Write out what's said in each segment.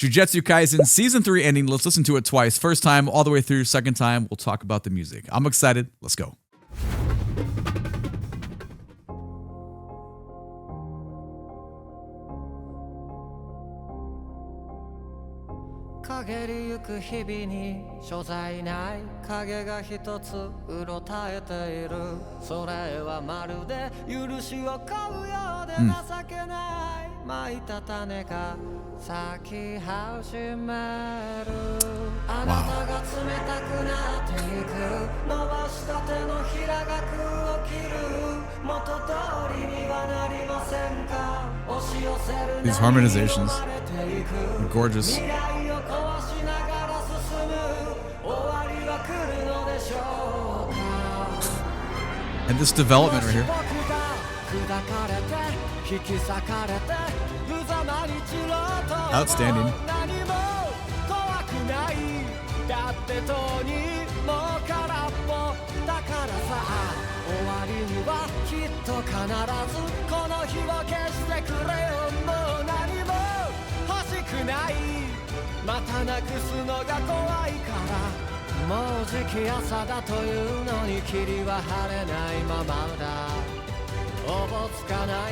Jujutsu Kaisen Season 3 ending. Let's listen to it twice. First time, all the way through. Second time, we'll talk about the music. I'm excited. Let's go. These harmonizations, gorgeous. And this development right here. Outstanding.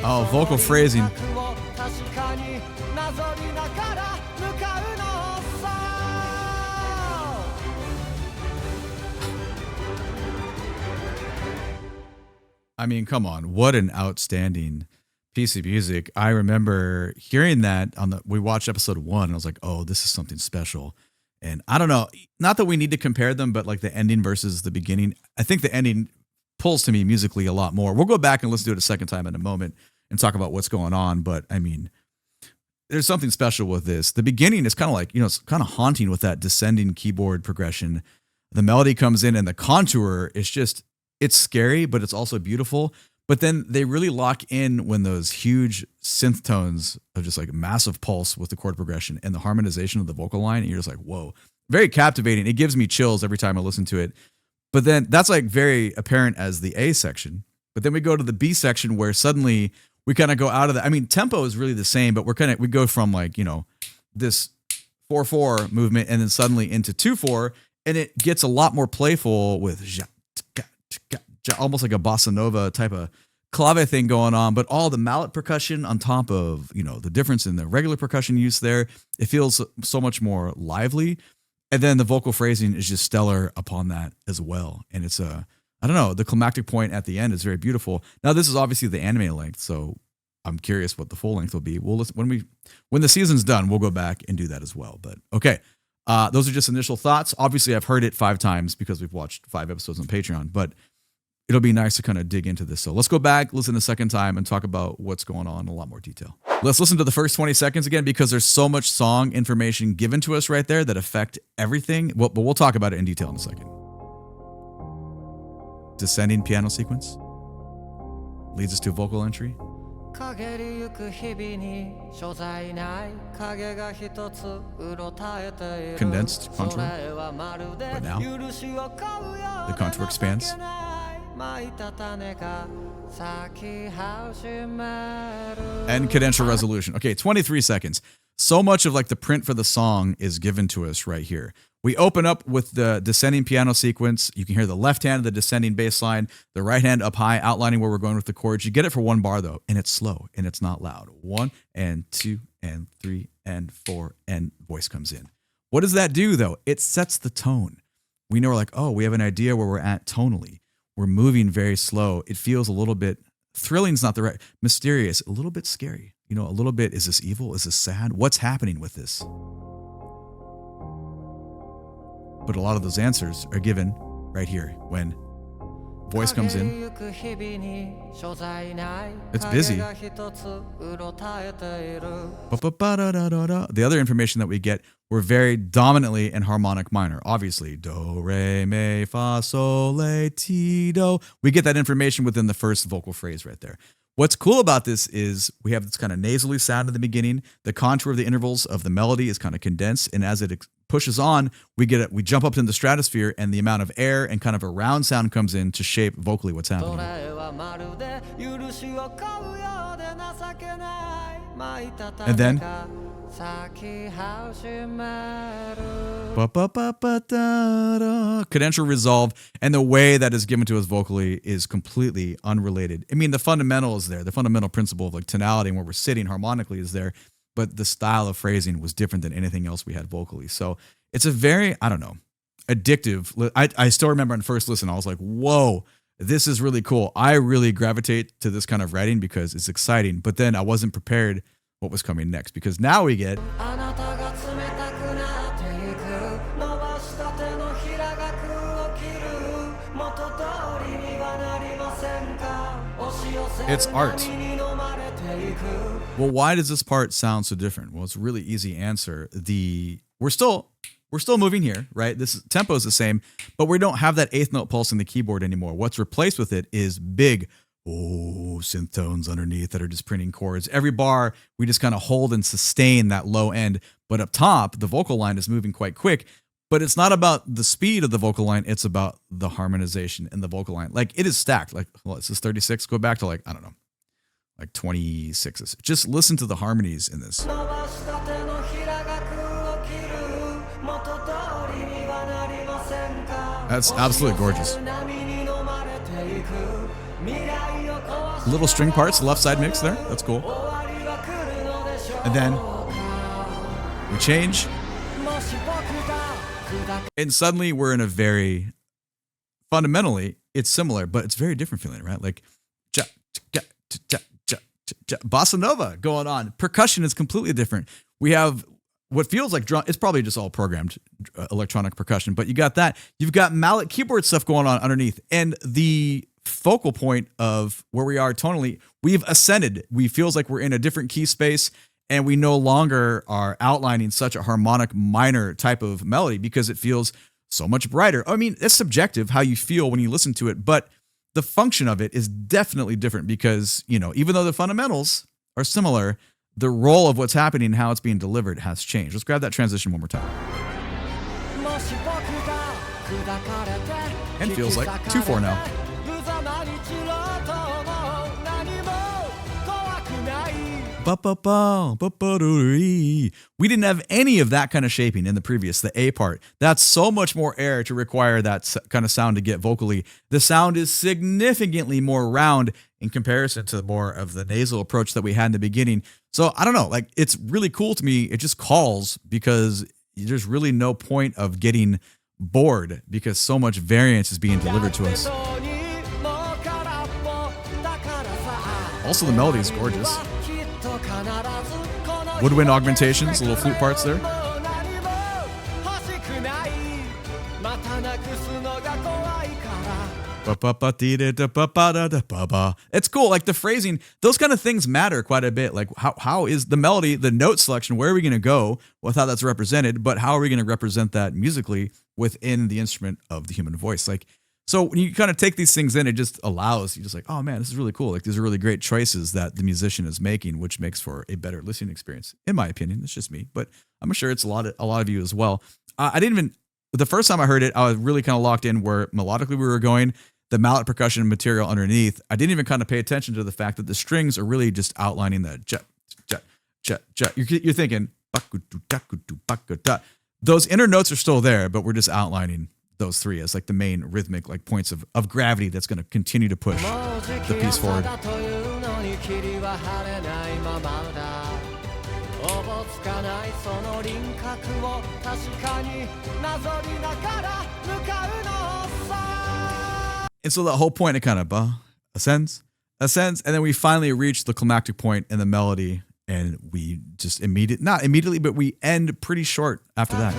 Oh, vocal phrasing. I mean, come on. What an outstanding piece of music. I remember hearing that we watched episode 1 and I was like, oh, this is something special. And I don't know, not that we need to compare them, but like the ending versus the beginning, I think the ending pulls to me musically a lot more. We'll go back and listen to it a second time in a moment and talk about what's going on. But I mean, there's something special with this. The beginning is kind of like, it's kind of haunting with that descending keyboard progression. The melody comes in and the contour is just, it's scary, but it's also beautiful. But then they really lock in when those huge synth tones of just like massive pulse with the chord progression and the harmonization of the vocal line. And you're just like, whoa, very captivating. It gives me chills every time I listen to it. But then that's like very apparent as the A section. But then we go to the B section where suddenly we kind of go out of that. I mean, tempo is really the same, but we go from like, this 4/4 movement and then suddenly into 2/4, and it gets a lot more playful with almost like a bossa nova type of clave thing going on, but all the mallet percussion on top of, the difference in the regular percussion use there, it feels so much more lively. And then the vocal phrasing is just stellar upon that as well. And it's I don't know, the climactic point at the end is very beautiful. Now this is obviously the anime length, so I'm curious what the full length will be. When the season's done, we'll go back and do that as well. But okay. Those are just initial thoughts. Obviously I've heard it 5 times because we've watched 5 episodes on Patreon, but it'll be nice to kind of dig into this. So let's go back, listen a second time, and talk about what's going on in a lot more detail. Let's listen to the first 20 seconds again because there's so much song information given to us right there that affect everything. But we'll talk about it in detail in a second. Descending piano sequence leads us to a vocal entry. Condensed contour, but now the contour expands. And cadential resolution. Okay, 23 seconds. So much of like the print for the song is given to us right here. We open up with the descending piano sequence. You can hear the left hand of the descending bass line, the right hand up high, outlining where we're going with the chords. You get it for 1 bar though, and it's slow and it's not loud. 1 and 2 and 3 and 4, and voice comes in. What does that do though? It sets the tone. We know we're like, oh, we have an idea where we're at tonally. We're moving very slow. It feels a little bit, thrilling's not the right, mysterious, a little bit scary. A little bit, is this evil? Is this sad? What's happening with this? But a lot of those answers are given right here when voice comes in. It's busy. The other information that we get, we're very dominantly in harmonic minor. Obviously, do, re, mi, fa, sol, la, ti, do. We get that information within the first vocal phrase right there. What's cool about this is we have this kind of nasally sound at the beginning. The contour of the intervals of the melody is kind of condensed, and as it pushes on, we jump up in the stratosphere, and the amount of air and kind of a round sound comes in to shape vocally what's happening. And then Cadential resolve, and the way that is given to us vocally is completely unrelated. I mean, the fundamental is there. The fundamental principle of like tonality and where we're sitting harmonically is there, but the style of phrasing was different than anything else we had vocally. So it's a very, I don't know, addictive. I still remember on first listen, I was like, whoa, this is really cool. I really gravitate to this kind of writing because it's exciting, but then I wasn't prepared what was coming next, because now we get it's art. Well, why does this part sound so different? Well, it's a really easy answer. We're still moving here, right? This tempo is the same, but we don't have that eighth note pulse in the keyboard anymore. What's replaced with it is big synth tones underneath that are just printing chords. Every bar, we just kind of hold and sustain that low end. But up top, the vocal line is moving quite quick. But it's not about the speed of the vocal line. It's about the harmonization in the vocal line. Like, it is stacked. Like, well, it's this 36. Go back to like, I don't know, like 26s. Just listen to the harmonies in this. That's absolutely gorgeous. Little string parts, left side mix there. That's cool. And then we change. And suddenly we're in a very, fundamentally, it's similar, but it's very different feeling, right? Like, bossa nova going on. Percussion is completely different. We have what feels like drum. It's probably just all programmed electronic percussion, but you got that. You've got mallet keyboard stuff going on underneath. And the focal point of where we are tonally, we've ascended. We feels like we're in a different key space, and we no longer are outlining such a harmonic minor type of melody because it feels so much brighter. I mean, it's subjective how you feel when you listen to it, but the function of it is definitely different because, you know, even though the fundamentals are similar, the role of what's happening and how it's being delivered has changed. Let's grab that transition one more time. And feels like 2/4 now. We didn't have any of that kind of shaping in the previous, the A part. That's so much more air to require that kind of sound to get vocally. The sound is significantly more round in comparison to more of the nasal approach that we had in the beginning. So I don't know, like, it's really cool to me. It just calls because there's really no point of getting bored because so much variance is being delivered to us. Also, the melody is gorgeous. Woodwind augmentations, little flute parts there. It's cool. Like, the phrasing, those kind of things matter quite a bit. Like, how is the melody, the note selection, where are we going to go with how that's represented, but how are we going to represent that musically within the instrument of the human voice? Like, so when you kind of take these things in, it just allows you just like, oh man, this is really cool. Like, these are really great choices that the musician is making, which makes for a better listening experience, in my opinion. It's just me, but I'm sure it's a lot of you as well. The first time I heard it, I was really kind of locked in where melodically we were going, the mallet percussion material underneath. I didn't even kind of pay attention to the fact that the strings are really just outlining that jet. You're thinking, those inner notes are still there, but we're just outlining those three as like the main rhythmic like points of gravity that's going to continue to push the piece forward. And so the whole point, it kind of ascends, and then we finally reach the climactic point in the melody, and we just not immediately, but we end pretty short after that.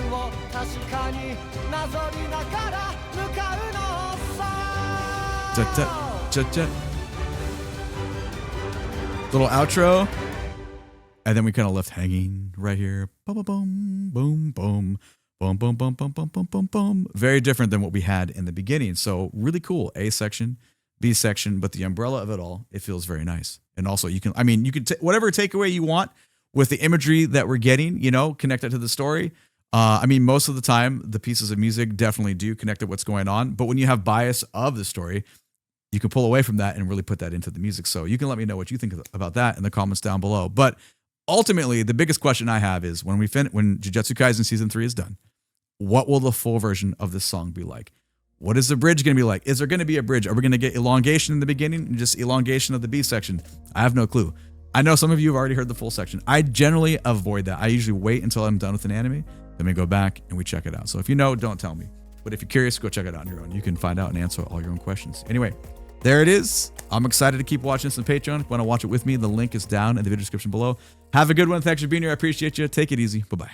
Little outro, and then we kind of left hanging right here. Boom, boom, boom, boom, boom, boom, boom, boom, boom, boom, boom, boom. Very different than what we had in the beginning. So really cool. A section, B section, but the umbrella of it all, it feels very nice. And also you can whatever takeaway you want with the imagery that we're getting, connect that to the story. Most of the time the pieces of music definitely do connect to what's going on, but when you have bias of the story, you can pull away from that and really put that into the music. So you can let me know what you think about that in the comments down below. But ultimately, the biggest question I have is when Jujutsu Kaisen season 3 is done, what will the full version of this song be like? What is the bridge going to be like? Is there going to be a bridge? Are we going to get elongation in the beginning and just elongation of the B section? I have no clue. I know some of you have already heard the full section. I generally avoid that. I usually wait until I'm done with an anime, then we go back and we check it out. So if you know, don't tell me. But if you're curious, go check it out on your own. You can find out and answer all your own questions. Anyway, there it is. I'm excited to keep watching this on Patreon. If you want to watch it with me, the link is down in the video description below. Have a good one. Thanks for being here. I appreciate you. Take it easy. Bye-bye.